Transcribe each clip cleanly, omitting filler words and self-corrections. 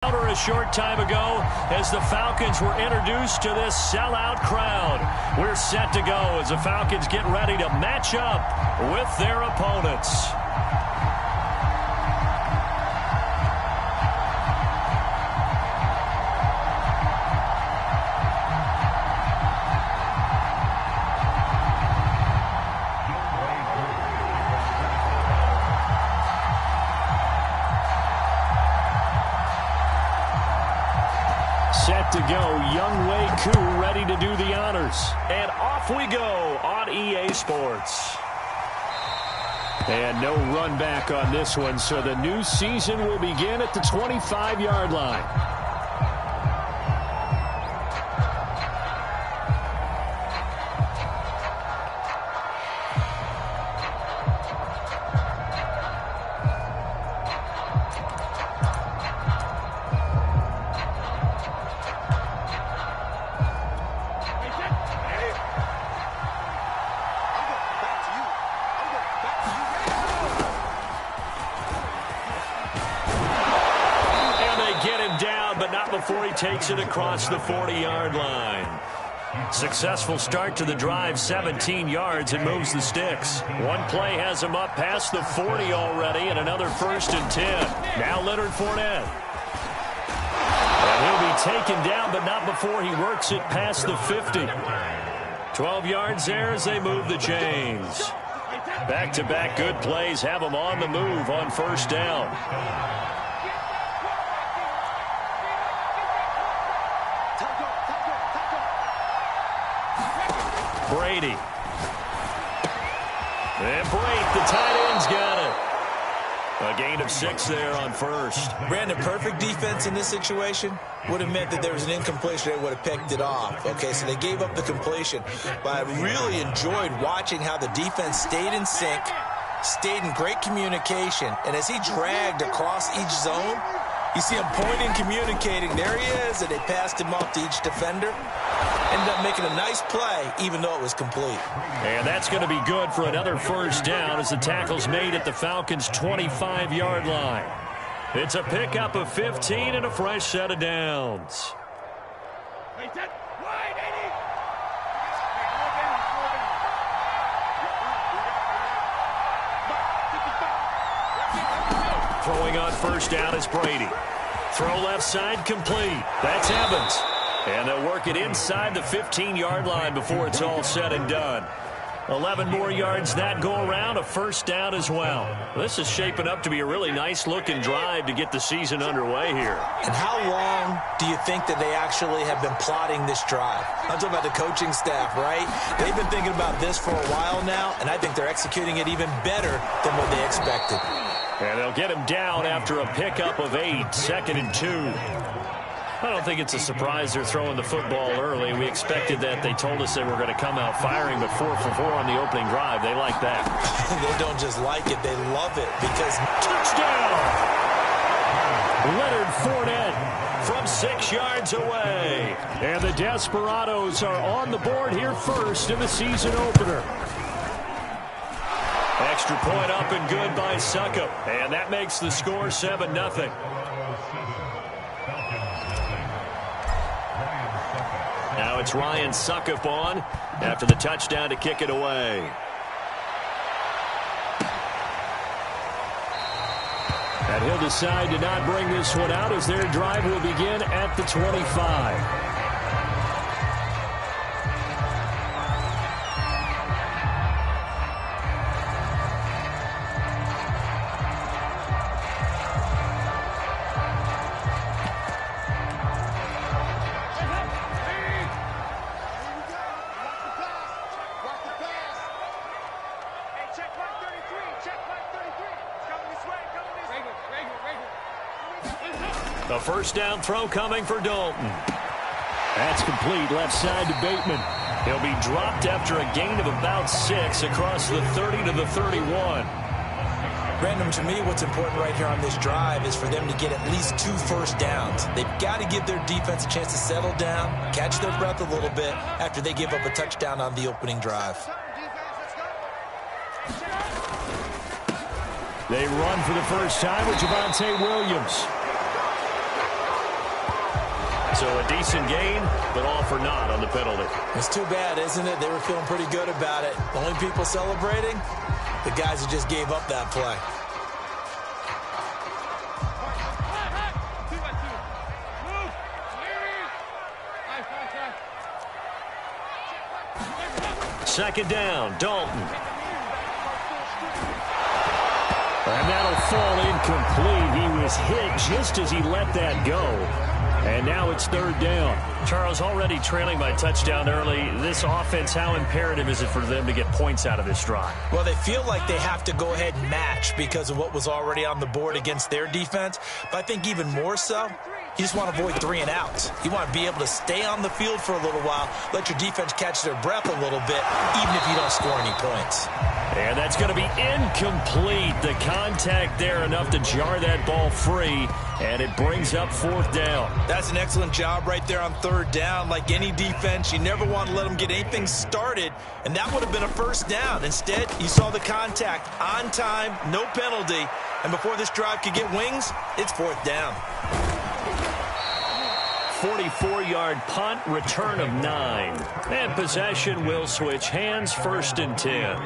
A short time ago as the Falcons were introduced to this sellout crowd. We're set to go as the Falcons get ready to match up with their opponents. Set to go, Young Wei Koo ready to do the honors. And off we go on EA Sports. And no run back on this one, so the new season will begin at the 25-yard line. Before he takes it across the 40-yard line. Successful start to the drive, 17 yards, and moves the sticks. One play has him up past the 40 already, and another 1st and 10. Now Leonard Fournette. And he'll be taken down, but not before he works it past the 50. 12 yards there as they move the chains. Back-to-back good plays have him on the move on 1st down. Brady. And Brate, the tight end's got it. A gain of 6 there on 1st. Brandon, perfect defense in this situation would have meant that there was an incompletion. They would have picked it off. Okay, so they gave up the completion. But I really enjoyed watching how the defense stayed in sync, stayed in great communication. And as he dragged across each zone, you see him pointing, communicating. There he is, and they passed him off to each defender. Ended up making a nice play, even though it was complete. And that's going to be good for another 1st down as the tackle's made at the Falcons' 25-yard line. It's a pickup of 15 and a fresh set of downs. Throwing on 1st down is Brady. Throw left side complete. That's Evans. And they'll work it inside the 15-yard line before it's all said and done. 11 more yards that go around, a 1st down as well. This is shaping up to be a really nice-looking drive to get the season underway here. And how long do you think that they actually have been plotting this drive? I'm talking about the coaching staff, right? They've been thinking about this for a while now, and I think they're executing it even better than what they expected. And they'll get him down after a pickup of 8, 2nd and 2. I don't think it's a surprise they're throwing the football early. We expected that. They told us they were going to come out firing, but 4 for 4 on the opening drive. They like that. They don't just like it, they love it because... Touchdown! Leonard Fournette from 6 yards away. And the Desperados are on the board here first in the season opener. Extra point up and good by Succop. And that makes the score 7-0. Now it's Ryan Succop on after the touchdown to kick it away. And he'll decide to not bring this one out as their drive will begin at the 25. The 1st down throw coming for Dalton. That's complete left side to Bateman. He'll be dropped after a gain of about 6 across the 30 to the 31. Brandon, to me, what's important right here on this drive is for them to get at least 2 first downs. They've got to give their defense a chance to settle down, catch their breath a little bit after they give up a touchdown on the opening drive. They run for the first time with Javonte Williams. So a decent gain, but all for naught on the penalty. It's too bad, isn't it? They were feeling pretty good about it. The only people celebrating, the guys who just gave up that play. Second down, Dalton. And that'll fall incomplete. He was hit just as he let that go. And now it's third down. Charles, already trailing by touchdown early. This offense, how imperative is it for them to get points out of this drive? Well, they feel like they have to go ahead and match because of what was already on the board against their defense. But I think even more so, you just want to avoid 3 and outs. You want to be able to stay on the field for a little while, let your defense catch their breath a little bit, even if you don't score any points. And that's going to be incomplete. The contact there enough to jar that ball free, and it brings up fourth down. That's an excellent job right there on third down. Like any defense, you never want to let them get anything started, and that would have been a first down. Instead, you saw the contact on time, no penalty, and before this drive could get wings, it's fourth down. 44-yard punt, return of 9. And possession will switch hands, first and 10.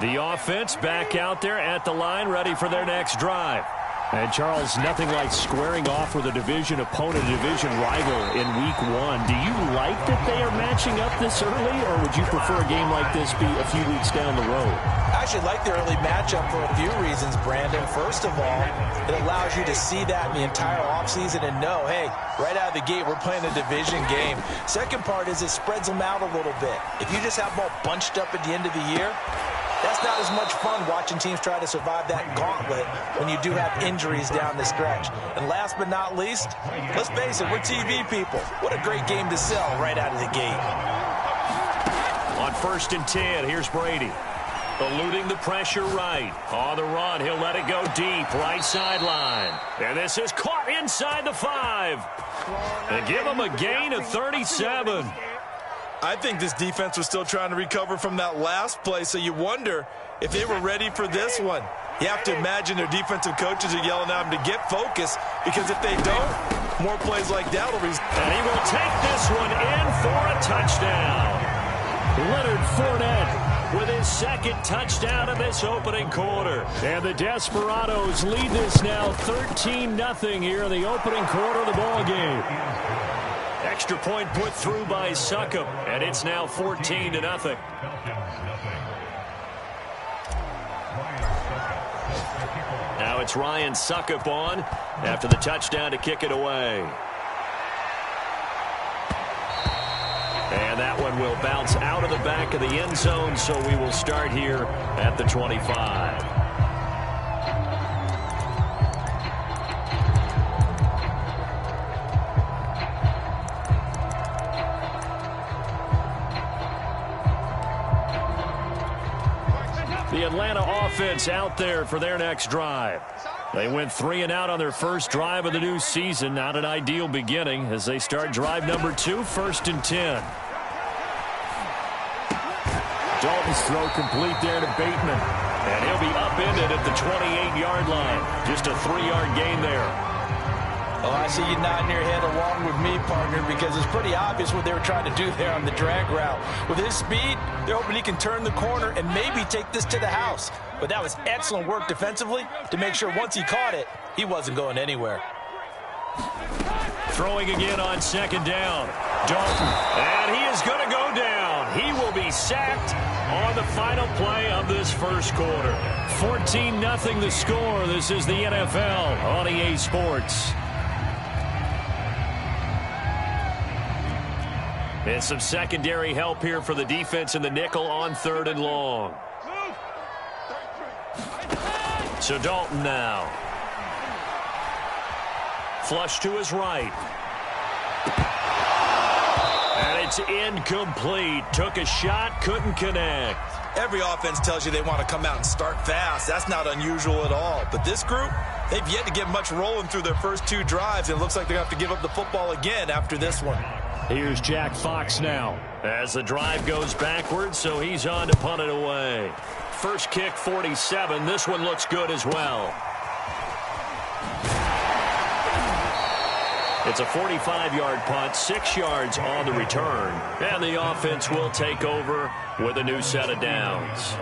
The offense back out there at the line, ready for their next drive. And, Charles, nothing like squaring off with a division opponent, a division rival in Week 1. Do you like that they are matching up this early, or would you prefer a game like this be a few weeks down the road? I actually like the early matchup for a few reasons, Brandon. First of all, it allows you to see that in the entire offseason and know, hey, right out of the gate, we're playing a division game. Second part is it spreads them out a little bit. If you just have them all bunched up at the end of the year, that's not as much fun watching teams try to survive that gauntlet when you do have injuries down the stretch. And last but not least, let's face it, we're TV people. What a great game to sell right out of the gate. On first and 10, here's Brady. Eluding the pressure right. On the run, he'll let it go deep, right sideline. And this is caught inside the 5. And give him a gain of 37. I think this defense was still trying to recover from that last play, so you wonder if they were ready for this one. You have to imagine their defensive coaches are yelling at them to get focused, because if they don't, more plays like that will result. And he will take this one in for a touchdown. Leonard Fournette with his second touchdown of this opening quarter. And the Desperados lead this now 13-0 here in the opening quarter of the ball game. Extra point put through by Succop, and it's now 14-0. Now it's Ryan Succop on after the touchdown to kick it away. And that one will bounce out of the back of the end zone, so we will start here at the 25. The Atlanta offense out there for their next drive. They went 3 and out on their first drive of the new season. Not an ideal beginning as they start drive number 2, first and 10. Dalton's throw complete there to Bateman. And he'll be upended at the 28-yard line. Just a 3-yard gain there. Oh, I see you nodding your head along with me, partner, because it's pretty obvious what they were trying to do there on the drag route. With his speed, they're hoping he can turn the corner and maybe take this to the house. But that was excellent work defensively to make sure once he caught it, he wasn't going anywhere. Throwing again on second down. Dalton, and he is going to go down. He will be sacked on the final play of this first quarter. 14-0 the score. This is the NFL on EA Sports. And some secondary help here for the defense in the nickel on 3rd and long. So Dalton now. Flush to his right. And it's incomplete. Took a shot, couldn't connect. Every offense tells you they want to come out and start fast. That's not unusual at all. But this group, they've yet to get much rolling through their first 2 drives. And it looks like they're going to have to give up the football again after this one. Here's Jack Fox now as the drive goes backwards, so he's on to punt it away. First kick, 47. This one looks good as well. It's a 45-yard punt, 6 yards on the return, and the offense will take over with a new set of downs.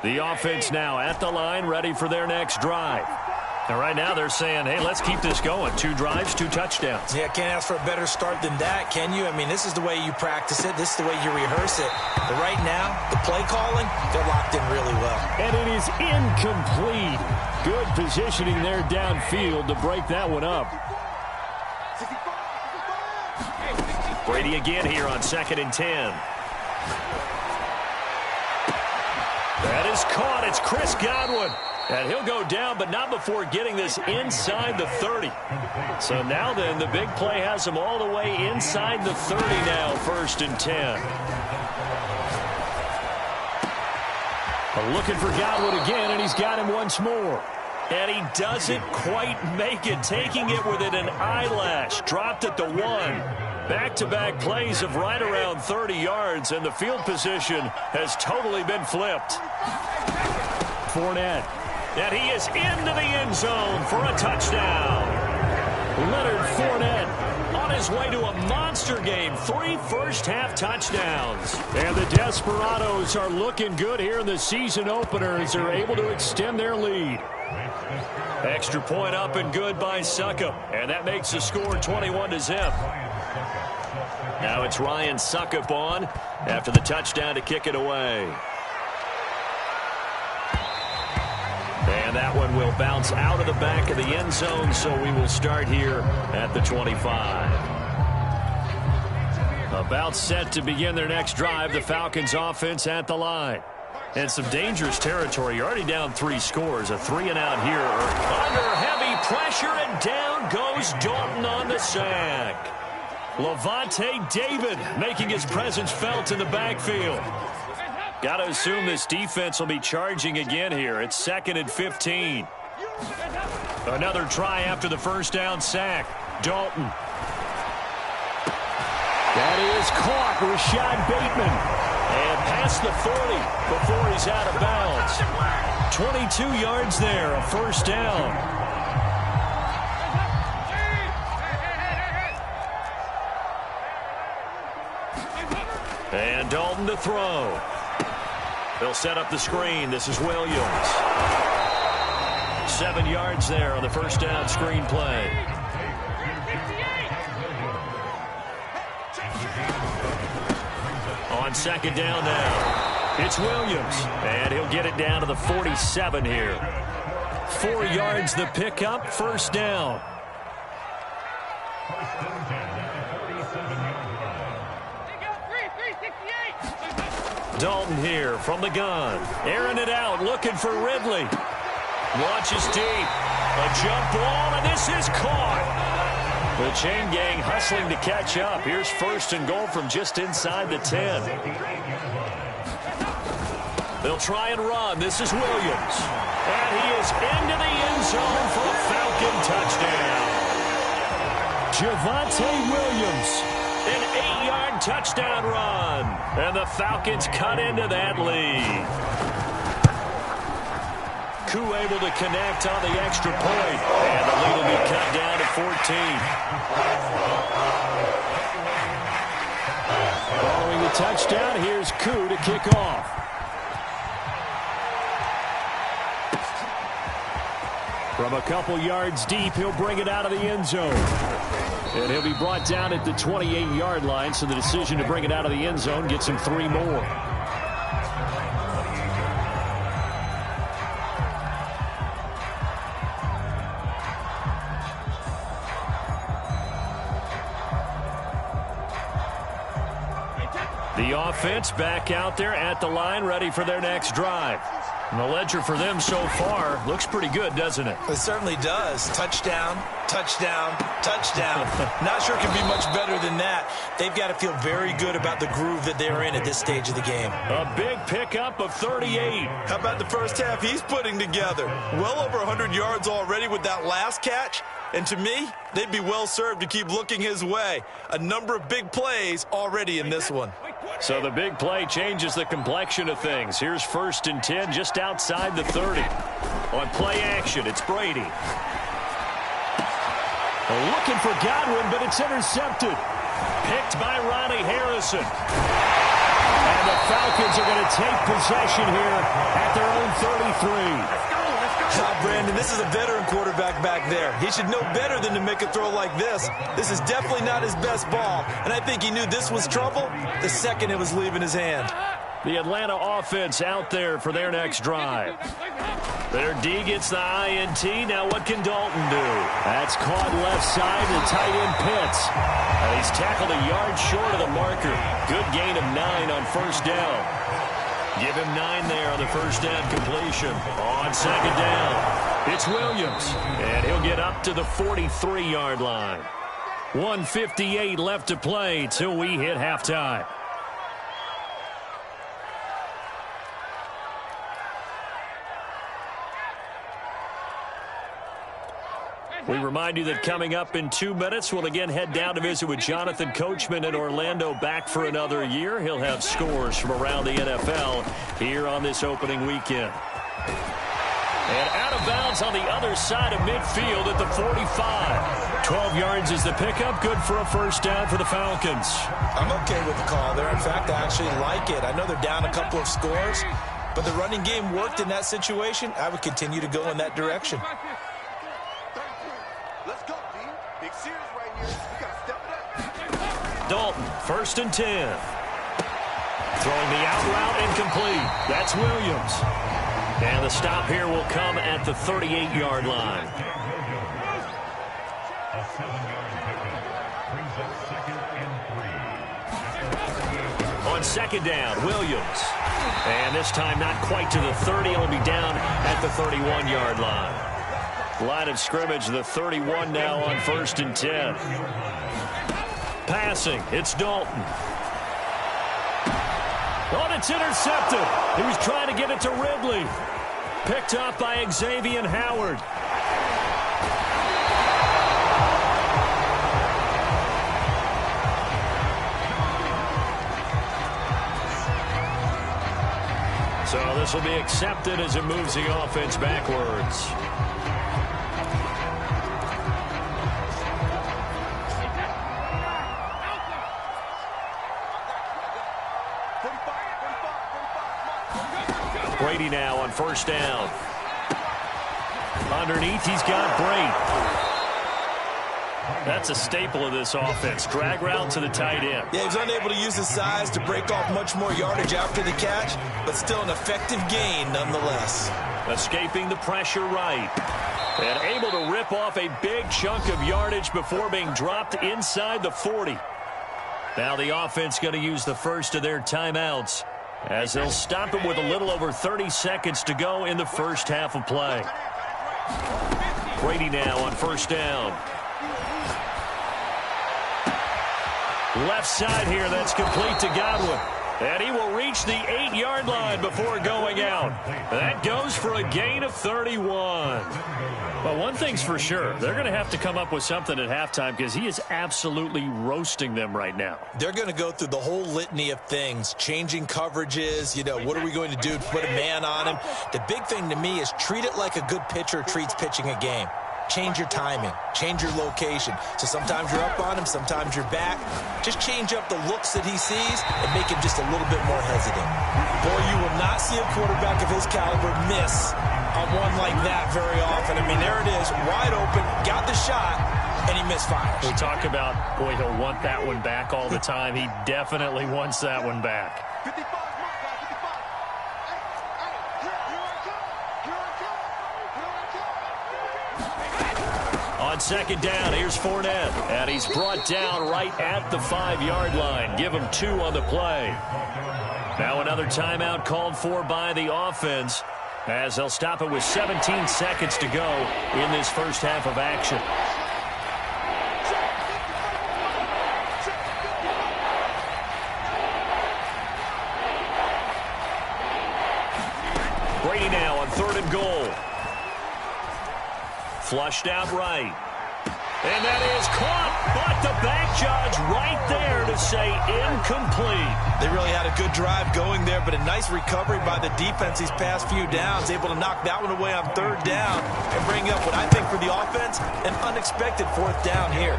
The offense now at the line, ready for their next drive. And right now they're saying, hey, let's keep this going. 2 drives, 2 touchdowns. Yeah, can't ask for a better start than that, can you? I mean, this is the way you practice it. This is the way you rehearse it. But right now, the play calling, they're locked in really well. And it is incomplete. Good positioning there downfield to break that one up. Brady again here on 2nd and 10. That is caught. It's Chris Godwin. And he'll go down, but not before getting this inside the 30. So now then, the big play has him all the way inside the 30 now, 1st and 10. Looking for Godwin again, and he's got him once more. And he doesn't quite make it, taking it within an eyelash. Dropped at the 1. Back-to-back plays of right around 30 yards, and the field position has totally been flipped. Fournette. And he is into the end zone for a touchdown. Leonard Fournette on his way to a monster game. 3 first-half touchdowns. And the Desperados are looking good here in the season opener as they're able to extend their lead. Extra point up and good by Succop. And that makes the score 21-0. Now it's Ryan Succop on after the touchdown to kick it away. And that one will bounce out of the back of the end zone, so we will start here at the 25. About set to begin their next drive, the Falcons offense at the line. And some dangerous territory. You're already down 3 scores. A 3-and-out here. Under heavy pressure, and down goes Dalton on the sack. Levante David making his presence felt in the backfield. Got to assume this defense will be charging again here. It's 2nd and 15. Another try after the first down sack. Dalton. That is caught. Rashad Bateman. And past the 40 before he's out of bounds. 22 yards there, a first down. And Dalton to throw. They'll set up the screen. This is Williams. 7 yards there on the first down screen play. On 2nd down now, it's Williams. And he'll get it down to the 47 here. 4 yards the pickup, first down. Dalton here from the gun. Airing it out, looking for Ridley. Launches deep. A jump ball, and this is caught. The chain gang hustling to catch up. Here's 1st and goal from just inside the 10. They'll try and run. This is Williams. And he is into the end zone for a Falcon touchdown. Javonte Williams. An 8-yard touchdown run. And the Falcons cut into that lead. Koo able to connect on the extra point. And the lead will be cut down to 14. Following the touchdown, here's Koo to kick off. From a couple yards deep, he'll bring it out of the end zone. And he'll be brought down at the 28-yard line, so the decision to bring it out of the end zone gets him 3 more. The offense back out there at the line, ready for their next drive. And the ledger for them so far looks pretty good, doesn't it? It certainly does. Touchdown, touchdown, touchdown. Not sure it can be much better than that. They've got to feel very good about the groove that they're in at this stage of the game. A big pickup of 38. How about the first half he's putting together? Well over 100 yards already with that last catch. And to me, they'd be well served to keep looking his way. A number of big plays already in this one. So the big play changes the complexion of things. Here's 1st and 10 just outside the 30. On play action, it's Brady. Looking for Godwin, but it's intercepted. Picked by Ronnie Harrison. And the Falcons are going to take possession here at their own 33. Brandon, this is a veteran quarterback back there. He should know better than to make a throw like this. This is definitely not his best ball, and I think he knew this was trouble the second it was leaving his hand. The Atlanta offense out there for their next drive. Their D gets the INT. Now what can Dalton do? That's caught left side. The tight end Pitts. And he's tackled a yard short of the marker. Good gain of 9 on 1st down. Give him 9 there on the 1st down completion. On 2nd down, it's Williams. And he'll get up to the 43-yard line. 1:58 left to play till we hit halftime. We remind you that coming up in 2 minutes, we'll again head down to visit with Jonathan Coachman in Orlando, back for another year. He'll have scores from around the NFL here on this opening weekend. And out of bounds on the other side of midfield at the 45. 12 yards is the pickup. Good for a 1st down for the Falcons. I'm okay with the call there. In fact, I actually like it. I know they're down a couple of scores, but the running game worked in that situation. I would continue to go in that direction. Dalton, 1st and 10. Throwing the out route incomplete. That's Williams. And the stop here will come at the 38-yard line. On 2nd down, Williams. And this time not quite to the 30. It'll be down at the 31-yard line. Line of scrimmage, the 31 now on 1st and 10. Passing, it's Dalton. Oh, it's intercepted. He was trying to get it to Ridley. Picked up by Xavier Howard. So this will be accepted as it moves the offense backwards. Brady now on 1st down. Underneath, he's got Brady. That's a staple of this offense. Drag route to the tight end. Yeah, he was unable to use his size to break off much more yardage after the catch, but still an effective gain nonetheless. Escaping the pressure right. And able to rip off a big chunk of yardage before being dropped inside the 40. Now the offense going to use the first of their timeouts, as they'll stop it with a little over 30 seconds to go in the first half of play. Brady now on 1st down. Left side here, that's complete to Godwin. And he will reach the 8-yard line before going out. That goes for a gain of 31. Well, one thing's for sure. They're going to have to come up with something at halftime, because he is absolutely roasting them right now. They're going to go through the whole litany of things, changing coverages, what are we going to do to put a man on him? The big thing to me is treat it like a good pitcher treats pitching a game. Change your timing, change your location. So sometimes you're up on him, sometimes you're back. Just change up the looks that he sees and make him just a little bit more hesitant. Boy, you will not see a quarterback of his caliber miss on one like that very often. I mean, there it is, wide open, got the shot, and he misfires. We talk about, boy, he'll want that one back all the time. He definitely wants that one back. On 2nd down, here's Fournette. And he's brought down right at the 5-yard line. Give him 2 on the play. Now another timeout called for by the offense, as they'll stop it with 17 seconds to go in this first half of action. Brady now on 3rd and goal. Flushed out right. And that is caught, but the back judge right there to say incomplete. They really had a good drive going there, but a nice recovery by the defense these past few downs, able to knock that one away on third down and bring up what I think for the offense, an unexpected fourth down here.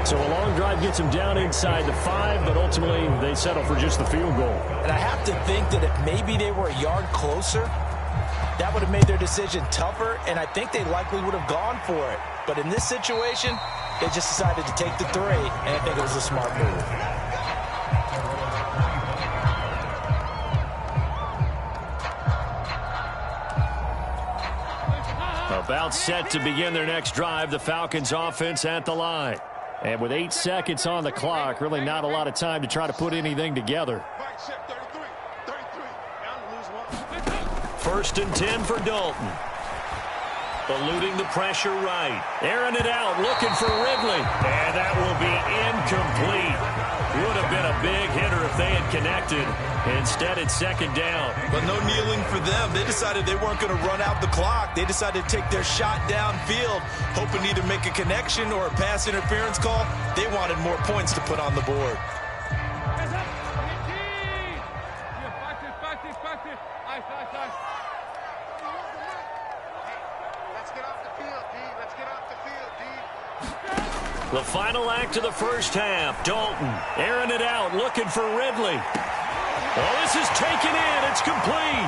So a long drive gets them down inside the 5, but ultimately they settle for just the field goal. And I have to think that if maybe they were a yard closer, that would have made their decision tougher, and I think they likely would have gone for it. But in this situation, they just decided to take the 3, and I think it was a smart move. About set to begin their next drive, the Falcons offense at the line. And with 8 seconds on the clock, really not a lot of time to try to put anything together. First and 10 for Dalton. Eluding the pressure right. Airing it out, looking for Ridley. And that will be incomplete. Would have been a big hitter if they had connected. Instead, it's second down. But no kneeling for them. They decided they weren't going to run out the clock. They decided to take their shot downfield, hoping to either make a connection or a pass interference call. They wanted more points to put on the board. The final act of the first half. Dalton airing it out, looking for Ridley. Oh, this is taken in. It's complete.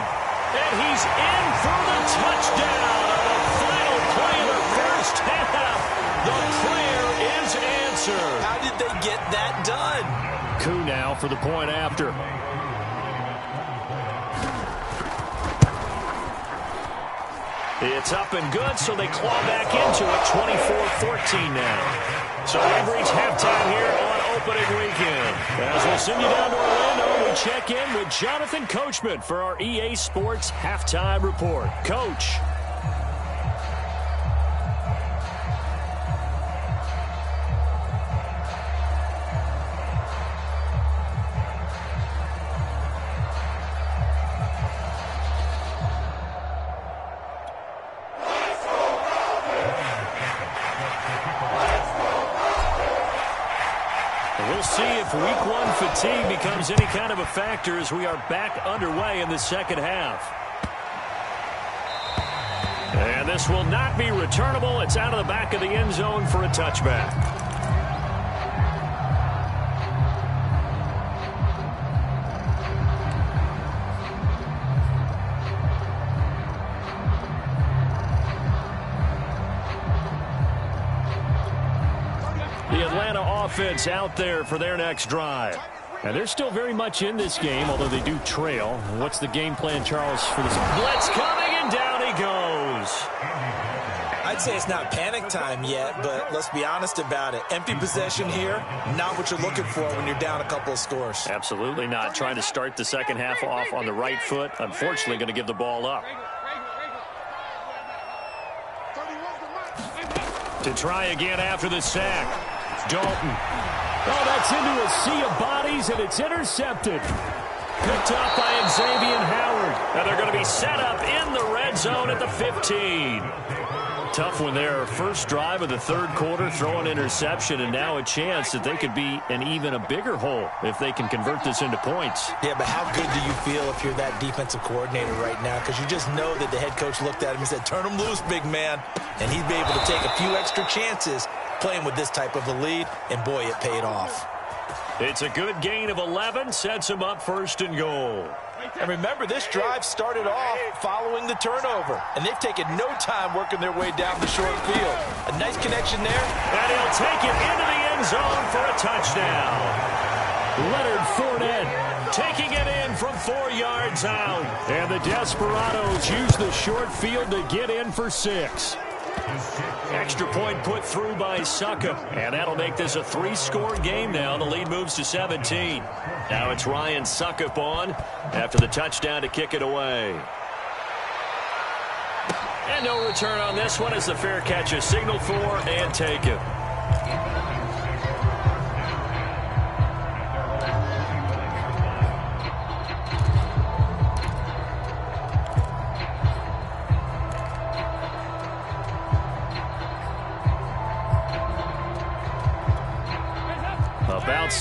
And he's in for the touchdown on the final play of the first half. The prayer is answered. How did they get that done? Coup now for the point after. It's up and good, so they claw back into it. 24-14 now. So we've reached halftime here on opening weekend. As we'll send you down to Orlando, we check in with Jonathan Coachman for our EA Sports Halftime Report. Coach. We'll see if week one fatigue becomes any kind of a factor as we are back underway in the second half. And this will not be returnable. It's out of the back of the end zone for a touchback. The Atlanta offense out there for their next drive. And they're still very much in this game, although they do trail. What's the game plan, Charles, for this? Blitz coming, and down he goes. I'd say it's not panic time yet, but let's be honest about it. Empty possession here, not what you're looking for when you're down a couple of scores. Absolutely not. Trying to start the second half off on the right foot. Unfortunately, going to give the ball up. To try again after the sack. Dalton. Oh, that's into a sea of bodies, and it's intercepted. Picked up by Xavier Howard. And they're going to be set up in the red zone at the 15. Tough one there. First drive of the third quarter, throw an interception, and now a chance that they could be in even a bigger hole if they can convert this into points. Yeah, but how good do you feel if you're that defensive coordinator right now? Because you just know that the head coach looked at him and said, turn him loose, big man. And he'd be able to take a few extra chances playing with this type of a lead, and boy, it paid off. It's a good gain of 11, sets him up first and goal. And remember, this drive started off following the turnover, and they've taken no time working their way down the short field. A nice connection there. And he'll take it into the end zone for a touchdown. Leonard Fournette taking it in from 4 yards out. And the Desperados use the short field to get in for 6. Extra point put through by Suckup. And that'll make this a 3-score game now. The lead moves to 17. Now it's Ryan Suckup on after the touchdown to kick it away. And no return on this one as the fair catch is signaled for and taken.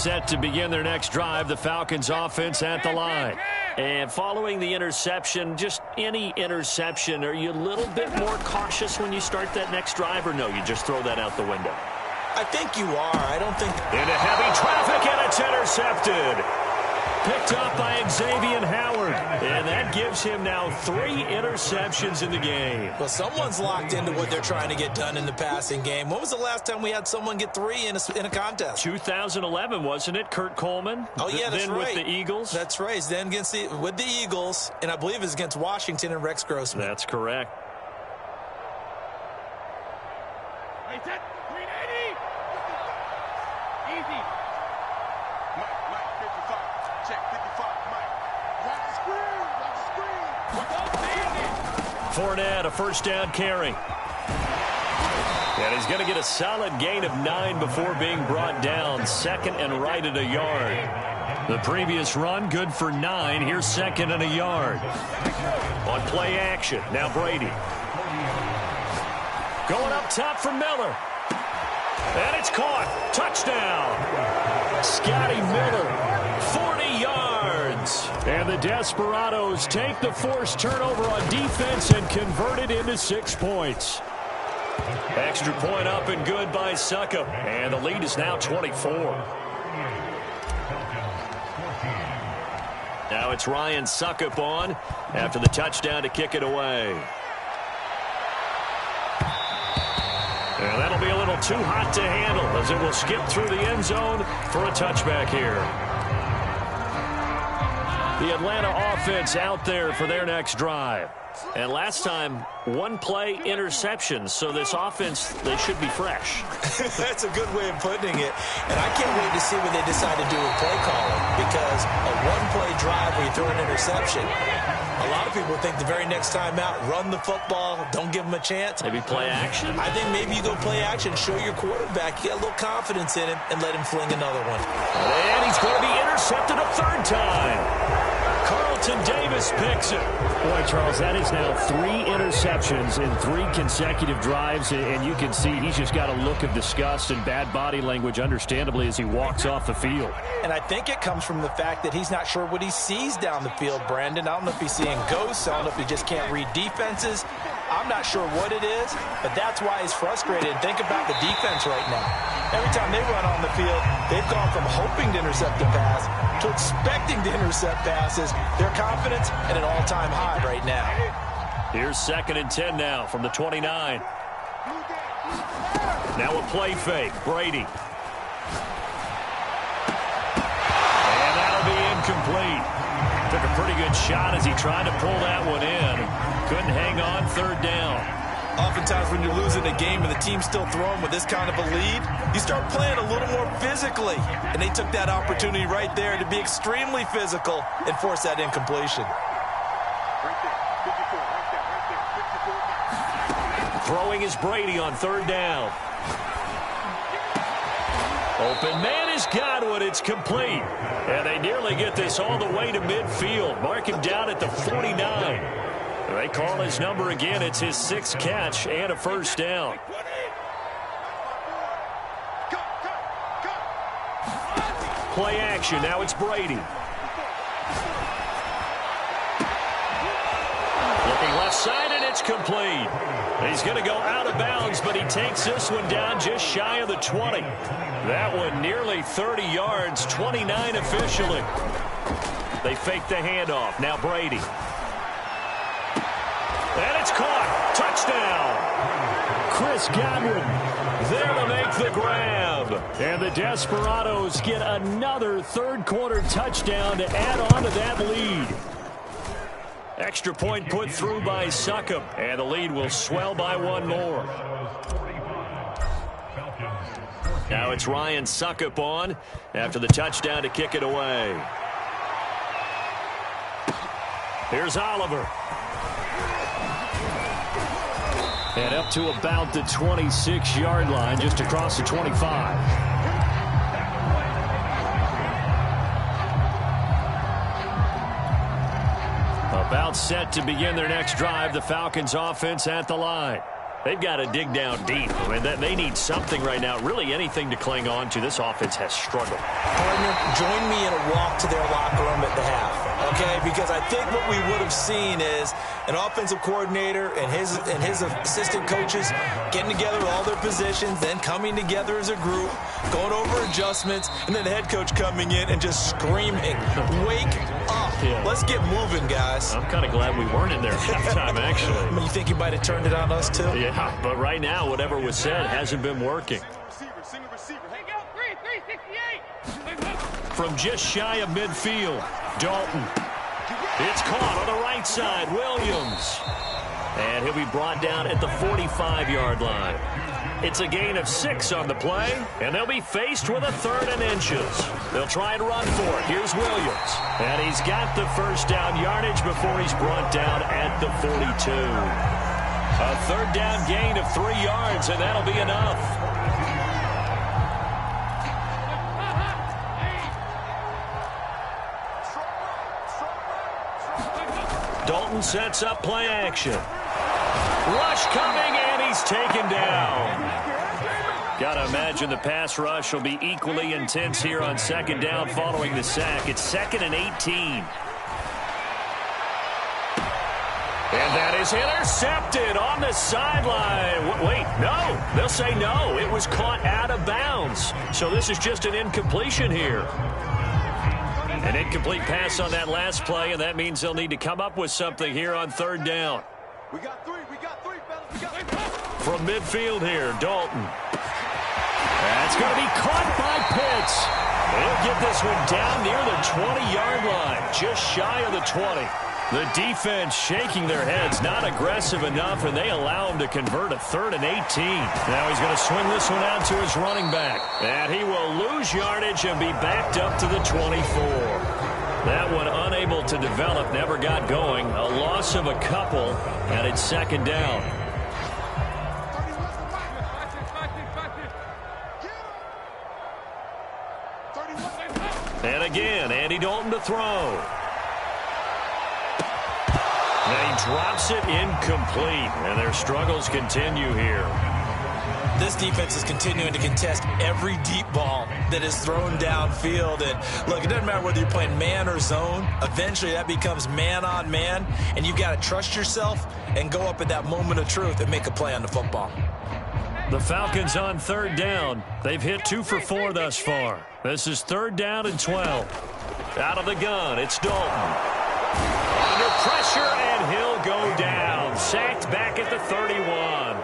set to begin their next drive. The Falcons offense at the line. And following the interception, just any interception, are you a little bit more cautious when you start that next drive, or no, you just throw that out the window? I think you are. I don't think... Into heavy traffic, and it's intercepted. Picked up by Xavier Howard. And that gives him now 3 interceptions in the game. Well, someone's locked into what they're trying to get done in the passing game. When was the last time we had someone get 3 in a contest? 2011, wasn't it? Kurt Coleman? Oh, yeah, that's then right. With the Eagles? That's right. Then with the Eagles, and I believe it's against Washington and Rex Grossman. That's correct. Hey, set, 380. Easy. Mike, 55. Check, 55. Mike. Watch the screen. Watch the screen. Fournette, a first down carry. And he's going to get a solid gain of 9 before being brought down. Second and right at a yard. The previous run, good for 9. Here's second and a yard. On play action, now Brady. Going up top for Miller. And it's caught. Touchdown. Scotty Miller, 40 yards. And the Desperados take the forced turnover on defense and convert it into 6 points. Extra point up and good by Succop. And the lead is now 24. Now it's Ryan Succop on after the touchdown to kick it away. And that'll be a little too hot to handle as it will skip through the end zone for a touchback here. The Atlanta offense out there for their next drive. And last time, 1-play interception. So this offense, they should be fresh. That's a good way of putting it. And I can't wait to see what they decide to do with play calling, because a 1-play drive where you throw an interception, a lot of people think the very next time out, run the football, don't give them a chance. Maybe play action? I think maybe you go play action, show your quarterback, you got a little confidence in him, and let him fling another one. And he's going to be intercepted a 3rd time. Carlton Davis picks it. Boy, Charles, that is now 3 interceptions in 3 consecutive drives, and you can see he's just got a look of disgust and bad body language, understandably, as he walks off the field. And I think it comes from the fact that he's not sure what he sees down the field, Brandon. I don't know if he's seeing ghosts. I don't know if he just can't read defenses. I'm not sure what it is, but that's why he's frustrated. Think about the defense right now. Every time they run on the field, they've gone from hoping to intercept a pass to expecting to intercept passes. Their confidence at an all-time high right now. Here's 2nd and 10 now from the 29. Now a play fake. Brady. And that'll be incomplete. Took a pretty good shot as he tried to pull that one in. Couldn't hang on. 3rd down. Oftentimes when you're losing a game and the team's still throwing with this kind of a lead, you start playing a little more physically. And they took that opportunity right there to be extremely physical and force that incompletion. Throwing is Brady on 3rd down. Open man is Godwin. It's complete. And they nearly get this all the way to midfield. Mark him down at the 49. They call his number again. It's his 6th catch and a 1st down. Play action. Now it's Brady. Looking left side, and it's complete. He's going to go out of bounds, but he takes this one down just shy of the 20. That one nearly 30 yards, 29 officially. They fake the handoff. Now Brady. And it's caught. Touchdown. Chris Godwin there to make the grab. And the Desperados get another 3rd quarter touchdown to add on to that lead. Extra point put through by Succop. And the lead will swell by 1 more. Now it's Ryan Succop on after the touchdown to kick it away. Here's Oliver. And up to about the 26-yard line, just across the 25. About set to begin their next drive. The Falcons offense at the line. They've got to dig down deep. I mean, they need something right now, really anything to cling on to. This offense has struggled. Partner, join me in a walk to their locker room at the half, okay? Because I think what we would have seen is an offensive coordinator and his assistant coaches getting together with all their positions, then coming together as a group, going over adjustments, and then the head coach coming in and just screaming, "Wake up. Yeah. Let's get moving, guys." I'm kind of glad we weren't in there at halftime, actually. I mean, you think he might have turned it on us, too? Yeah, but right now, whatever was said hasn't been working. Single receiver. Hey, go, 368. From just shy of midfield, Dalton. It's caught on the right side, Williams. And he'll be brought down at the 45-yard line. It's a gain of 6 on the play, and they'll be faced with a 3rd and inches. They'll try and run for it. Here's Williams. And he's got the first down yardage before he's brought down at the 42. A 3rd down gain of 3 yards, and that'll be enough. Dalton sets up play action. Rush coming, and he's taken down. Got to imagine the pass rush will be equally intense here on 2nd down following the sack. It's 2nd and 18. And that is intercepted on the sideline. Wait, no. They'll say no. It was caught out of bounds. So this is just an incompletion here. An incomplete pass on that last play, and that means they'll need to come up with something here on 3rd down. We got three, fellas. We got three. From midfield here, Dalton. That's going to be caught by Pitts. They'll get this one down near the 20-yard line, just shy of the 20. The defense shaking their heads, not aggressive enough, and they allow him to convert a 3rd and 18. Now he's going to swing this one out to his running back. And he will lose yardage and be backed up to the 24. That one unable to develop, never got going. A loss of a couple, and it's 2nd down. And again, Andy Dalton to throw. And he drops it incomplete, and their struggles continue here. This defense is continuing to contest every deep ball that is thrown downfield. And look, it doesn't matter whether you're playing man or zone. Eventually, that becomes man on man, and you've got to trust yourself and go up at that moment of truth and make a play on the football. The Falcons on 3rd down. They've hit 2 for 4 thus far. This is 3rd down and 12. Out of the gun, it's Dalton. Under pressure, and he'll go down. Sacked back at the 31.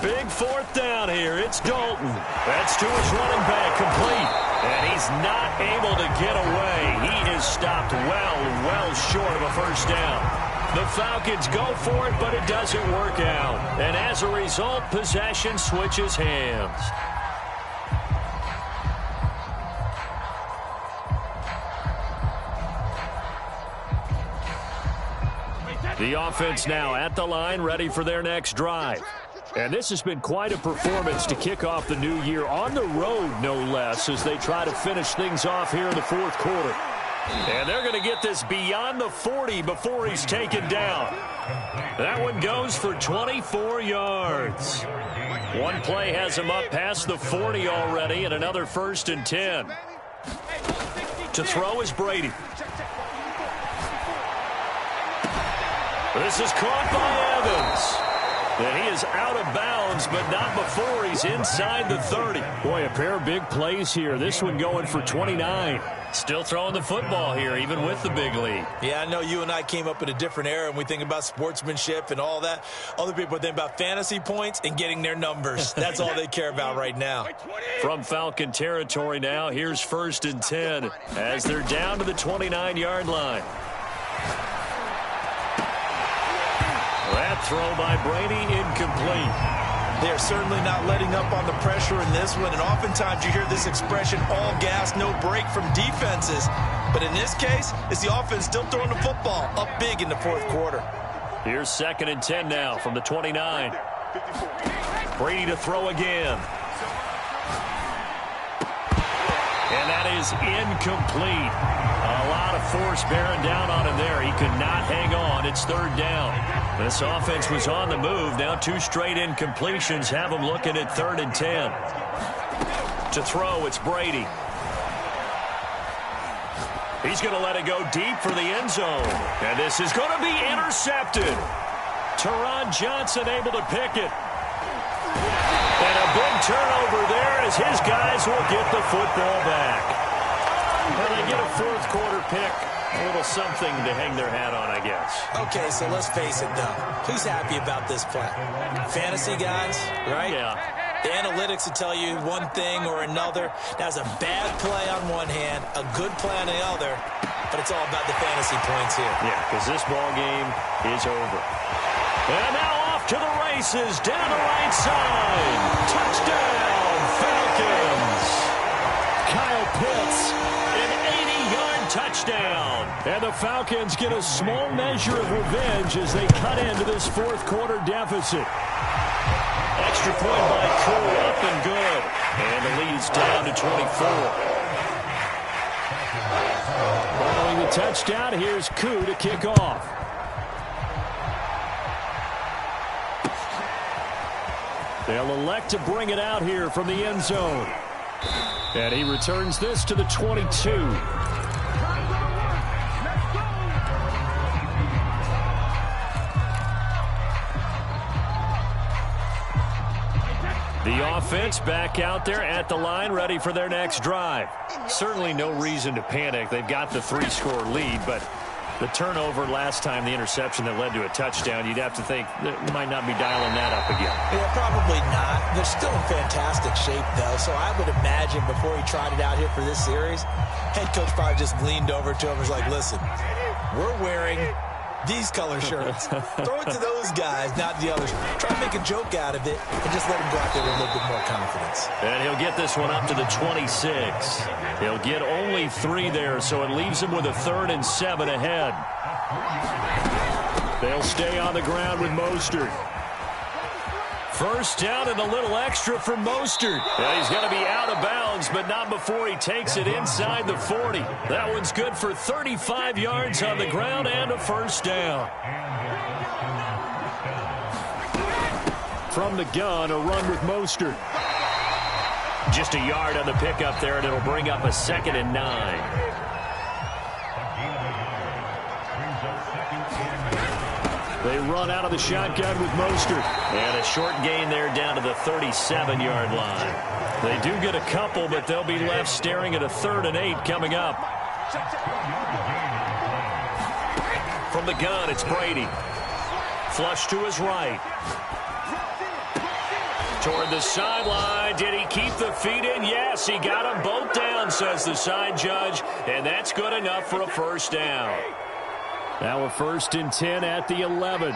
Big 4th down here. It's Dalton. That's to his running back, complete. And he's not able to get away. He is stopped well short of a 1st down. The Falcons go for it, but it doesn't work out. And as a result, possession switches hands. The offense now at the line, ready for their next drive. And this has been quite a performance to kick off the new year on the road, no less, as they try to finish things off here in the 4th quarter. And they're going to get this beyond the 40 before he's taken down. That one goes for 24 yards. One play has him up past the 40 already, and another 1st and 10. To throw is Brady. This is caught by Evans. And he is out of bounds, but not before he's inside the 30. Boy, a pair of big plays here. This one going for 29. Still throwing the football here, even with the big lead. Yeah, I know you and I came up in a different era, and we think about sportsmanship and all that. Other people think about fantasy points and getting their numbers. That's all they care about right now. From Falcon territory now, here's 1st and 10 as they're down to the 29-yard line. That throw by Brady incomplete. They're certainly not letting up on the pressure in this one, and oftentimes you hear this expression, all gas, no break from defenses. But in this case, it's the offense still throwing the football up big in the 4th quarter. Here's 2nd and 10 now from the 29. Brady to throw again. And that is incomplete. A lot of force bearing down on him there. He could not hang on. It's third down. This offense was on the move. Now 2 straight incompletions have him looking at 3rd and 10. To throw, it's Brady. He's going to let it go deep for the end zone. And this is going to be intercepted. Teron Johnson able to pick it. And a big turnover there as his guys will get the football back. Well, they get a 4th quarter pick. A little something to hang their hat on, I guess. Okay, so let's face it, though. Who's happy about this play? Fantasy guys, right? Yeah. The analytics will tell you one thing or another. That's a bad play on one hand, a good play on the other, but it's all about the fantasy points here. Yeah, because this ball game is over. And now off to the races, down the right side. Touchdown, Falcons. Kyle Pitts, an 80-yard touchdown. And the Falcons get a small measure of revenge as they cut into this 4th quarter deficit. Extra point by Cole, up and good. And the lead is down to 24. Following the touchdown, here's Koo to kick off. They'll elect to bring it out here from the end zone. And he returns this to the 22. The offense back out there at the line, ready for their next drive. Certainly no reason to panic. They've got the 3-score lead, but the turnover last time, the interception that led to a touchdown, you'd have to think they might not be dialing that up again. Yeah, probably not. They're still in fantastic shape, though, so I would imagine before he tried it out here for this series, head coach probably just leaned over to him and was like, listen, we're wearing these color shirts. Throw it to those guys, not the others. Try to make a joke out of it and just let him go out there with a little bit more confidence. And he'll get this one up to the 26. He'll get only 3 there, so it leaves him with a 3rd and 7 ahead. They'll stay on the ground with Mostert. First down and a little extra for Mostert. Yeah, he's going to be out of bounds, but not before he takes it inside the 40. That one's good for 35 yards on the ground and a first down. From the gun, a run with Mostert. Just a yard on the pickup there, and it'll bring up a 2nd and 9. They run out of the shotgun with Mostert. And a short gain there down to the 37-yard line. They do get a couple, but they'll be left staring at a 3rd and 8 coming up. From the gun, it's Brady. Flush to his right. Toward the sideline. Did he keep the feet in? Yes, he got them both down, says the side judge. And that's good enough for a first down. Now a 1st and 10 at the 11.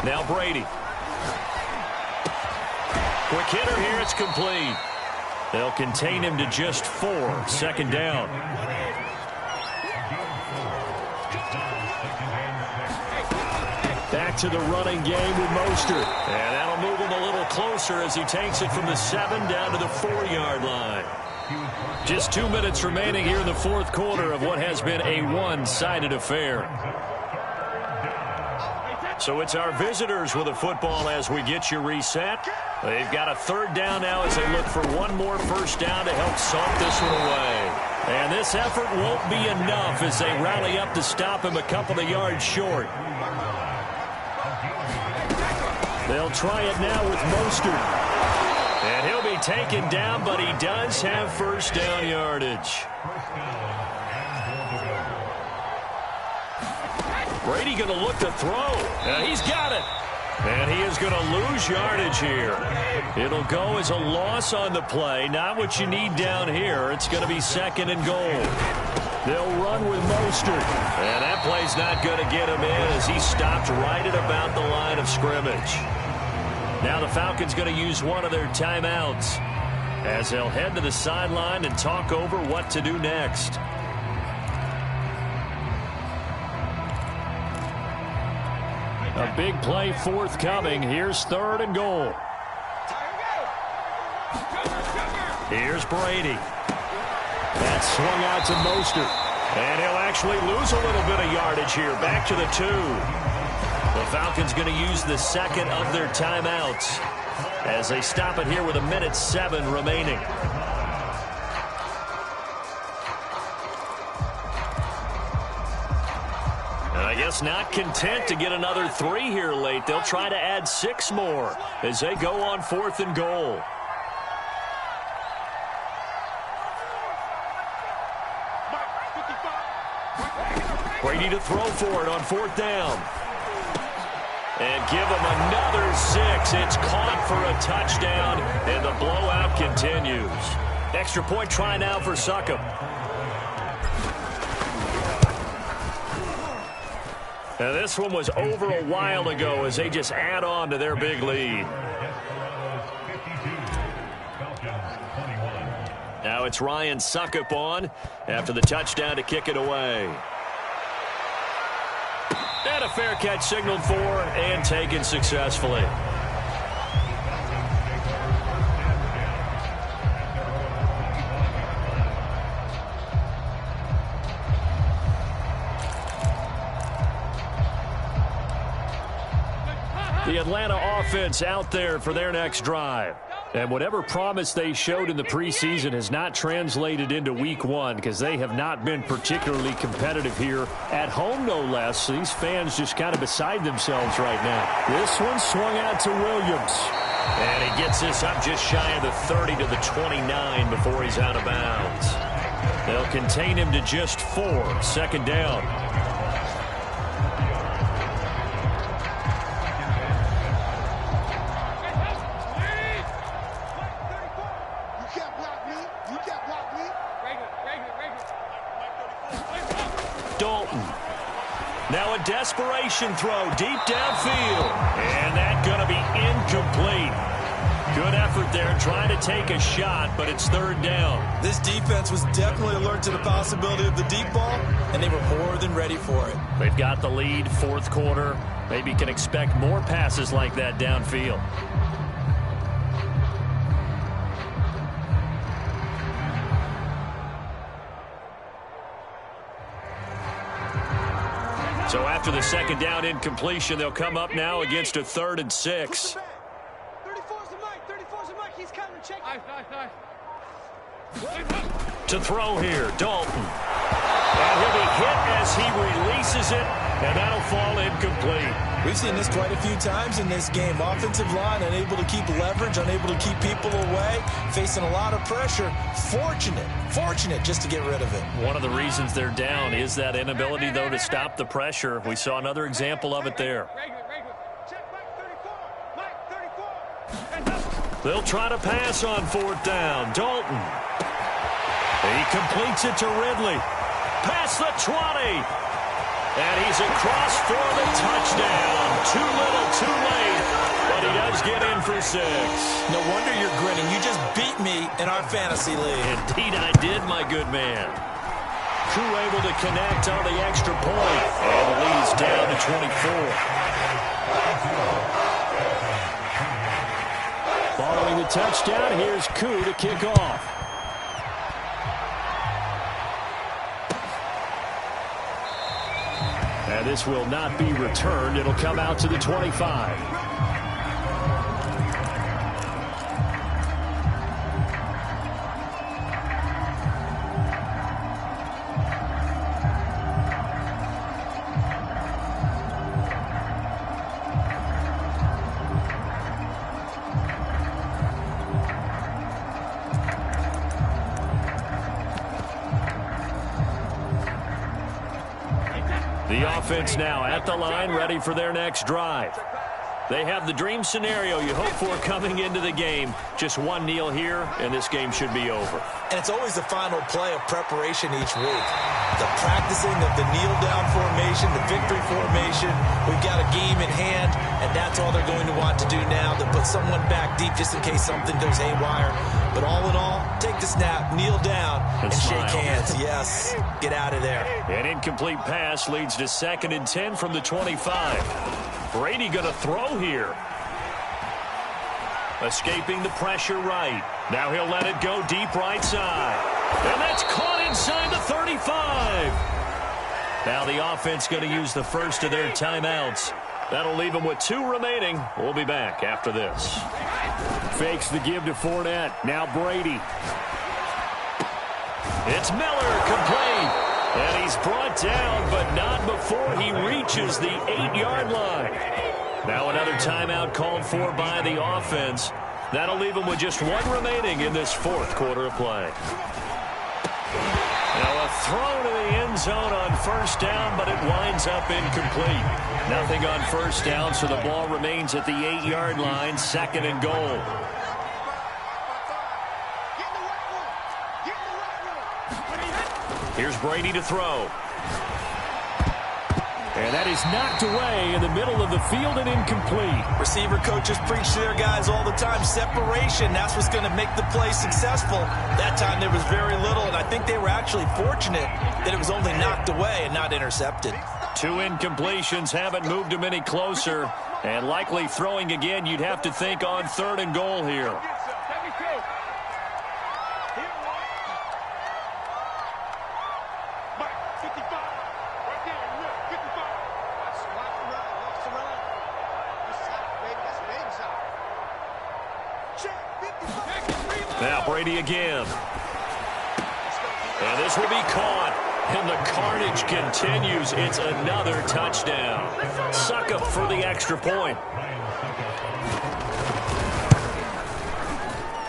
Now Brady. Quick hitter here. It's complete. They'll contain him to just 4. 2nd down. Back to the running game with Mostert. And that'll move him a little closer as he takes it from the 7 down to the 4-yard line. Just 2 minutes remaining here in the 4th quarter of what has been a one-sided affair. So it's our visitors with the football as we get you reset. They've got a 3rd down now as they look for one more first down to help salt this one away. And this effort won't be enough as they rally up to stop him a couple of yards short. They'll try it now with Mostert. And he'll be taken down, but he does have first down yardage. Brady going to look to throw. He's got it. And he is going to lose yardage here. It'll go as a loss on the play. Not what you need down here. It's going to be 2nd and goal. They'll run with Mostert. And that play's not going to get him in as he stopped right at about the line of scrimmage. Now the Falcons going to use one of their timeouts as they'll head to the sideline and talk over what to do next. A big play forthcoming. Here's 3rd and goal. Here's Brady. That swung out to Mostert. And he'll actually lose a little bit of yardage here. Back to the 2. The Falcons going to use the second of their timeouts as they stop it here with 1:07 remaining. And I guess not content to get another 3 here late. They'll try to add 6 more as they go on 4th and goal. Brady to throw for it on 4th down. And give him another 6. It's caught for a touchdown, and the blowout continues. Extra point try now for Succop. Now this one was over a while ago as they just add on to their big lead. Now it's Ryan Succop on after the touchdown to kick it away. And a fair catch signaled for and taken successfully. The Atlanta offense out there for their next drive. And whatever promise they showed in the preseason has not translated into week 1 because they have not been particularly competitive here at home, no less. These fans just kind of beside themselves right now. This one swung out to Williams. And he gets this up just shy of the 30 to the 29 before he's out of bounds. They'll contain him to just 4. 2nd down. Now a desperation throw deep downfield. And that's going to be incomplete. Good effort there trying to take a shot, but it's 3rd down. This defense was definitely alert to the possibility of the deep ball, and they were more than ready for it. They've got the lead, 4th quarter. Maybe can expect more passes like that downfield. So after the 2nd down incompletion, they'll come up now against a 3rd and 6. 34's the mic. 34's the mic. He's coming. Check it. To throw here, Dalton. And he'll be hit as he releases it, and that'll fall incomplete. We've seen this quite a few times in this game. Offensive line unable to keep leverage, unable to keep people away, facing a lot of pressure. Fortunate just to get rid of it. One of the reasons they're down is that inability, though, to stop the pressure. We saw another example of it there. Check Mike 34. They'll try to pass on 4th down. Dalton. He completes it to Ridley. Past the 20. And he's across for the touchdown. Too little, too late. But he does get in for 6. No wonder you're grinning. You just beat me in our fantasy league. Indeed I did, my good man. Crew able to connect on the extra point. And the lead's down to 24. Following the touchdown, here's Koo to kick off. And this will not be returned. It'll come out to the 25. The offense now at the line, ready for their next drive. They have the dream scenario you hope for coming into the game. Just one kneel here, and this game should be over. And it's always the final play of preparation each week. The practicing of the kneel-down formation, the victory formation. We've got a game in hand, and that's all they're going to want to do now, to put someone back deep just in case something goes haywire. But all in all, take the snap, kneel down, and shake hands. Yes, get out of there. An incomplete pass leads to 2nd and 10 from the 25. Brady going to throw here. Escaping the pressure right. Now he'll let it go deep right side. And that's caught inside the 35. Now the offense going to use the first of their timeouts. That'll leave them with 2 remaining. We'll be back after this. Fakes the give to Fournette. Now Brady. It's Miller, complete. And he's brought down, but not before he reaches the 8-yard line. Now another timeout called for by the offense. That'll leave them with just 1 remaining in this 4th quarter of play. Now a throw to the end zone on first down, but it winds up incomplete. Nothing on first down, so the ball remains at the 8-yard line, 2nd and goal. Here's Brady to throw. And that is knocked away in the middle of the field and incomplete. Receiver coaches preach to their guys all the time. Separation, that's what's going to make the play successful. That time there was very little, and I think they were actually fortunate that it was only knocked away and not intercepted. 2 incompletions haven't moved him any closer. And likely throwing again, you'd have to think on 3rd and goal here. Now Brady again. And this will be caught. And the carnage continues. It's another touchdown. Suckup for the extra point.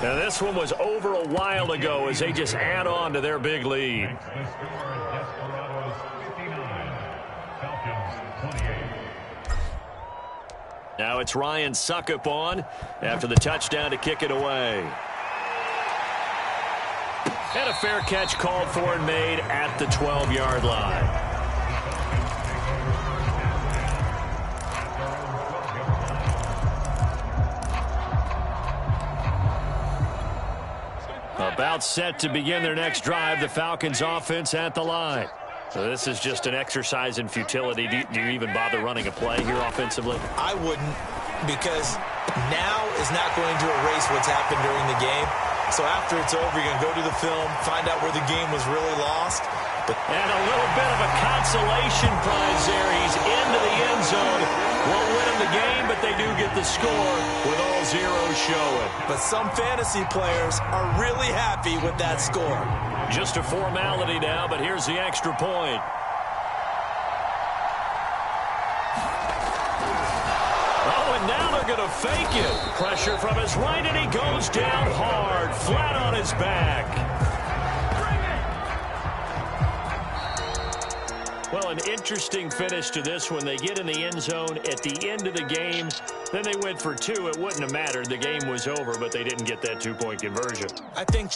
Now this one was over a while ago as they just add on to their big lead. Now it's Ryan Suckup on after the touchdown to kick it away. And a fair catch called for and made at the 12-yard line. About set to begin their next drive, the Falcons offense at the line. So this is just an exercise in futility. Do you even bother running a play here offensively? I wouldn't, because now is not going to erase what's happened during the game. So after it's over, you're going to go to the film, find out where the game was really lost. And a little bit of a consolation prize there. He's into the end zone. Won't win him the game, but they do get the score with all zeros showing. But some fantasy players are really happy with that score. Just a formality now, but here's the extra point. Oh, and now they're going to fake it. Pressure from his right, and he goes down hard, flat on his back. Well, an interesting finish to this one. They get in the end zone at the end of the game. Then they went for 2. It wouldn't have mattered. The game was over, but they didn't get that 2-point conversion. I think